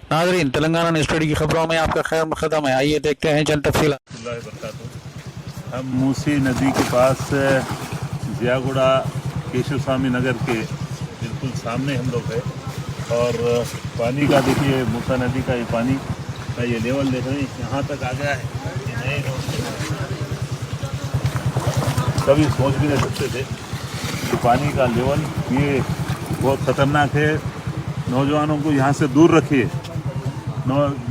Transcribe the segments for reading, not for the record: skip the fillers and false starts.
नाजरीन, Telangana news today की खबरों में आपका खैर मकदम है। आइए देखते हैं चंद तफसीलात। हम मूसी नदी के पास जियागुड़ा केशव स्वामी नगर के बिल्कुल सामने हम लोग हैं और पानी का देखिए, मूसा नदी का ये पानी का ये लेवल देख रहे हैं, यहाँ तक आ गया है। ये नए रोड से कभी सोच भी नहीं सकते थे कि पानी का लेवल ये बहुत ख़तरनाक है। नौजवानों को यहाँ से दूर रखिए,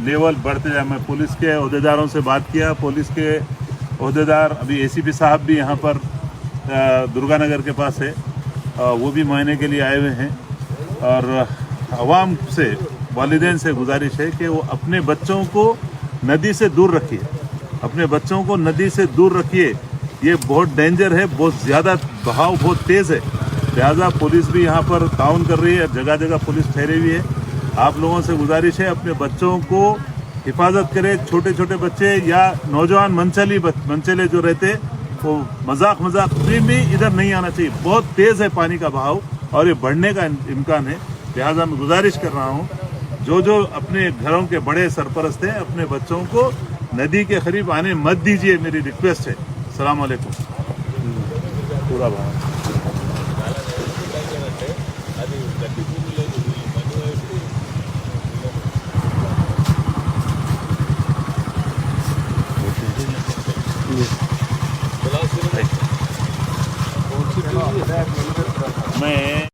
लेवल बढ़ते जाए। मैं पुलिस के अहदेदारों से बात किया, पुलिस के अहदेदार अभी एसीपी साहब भी यहाँ पर दुर्गानगर के पास है, वो भी मुआयने के लिए आए हुए हैं। और आवाम से, वालिदैन से गुजारिश है कि वो अपने बच्चों को नदी से दूर रखिए, अपने बच्चों को नदी से दूर रखिए। ये बहुत डेंजर है, बहुत ज़्यादा बहाव बहुत तेज़ है, लिहाजा पुलिस भी यहाँ पर ताउन कर रही है, जगह जगह पुलिस ठहरी हुई है। आप लोगों से गुजारिश है, अपने बच्चों को हिफाजत करें। छोटे छोटे बच्चे या नौजवान मंचले जो रहते, वो मजाक भी इधर नहीं आना चाहिए। बहुत तेज़ है पानी का बहाव और ये बढ़ने का इम्कान है, लिहाजा मैं गुजारिश कर रहा हूँ, जो अपने घरों के बड़े सरपरस्त हैं, अपने बच्चों को नदी के करीब आने मत दीजिए, मेरी रिक्वेस्ट है। अस्सलाम वालेकुम। पूरा बहाव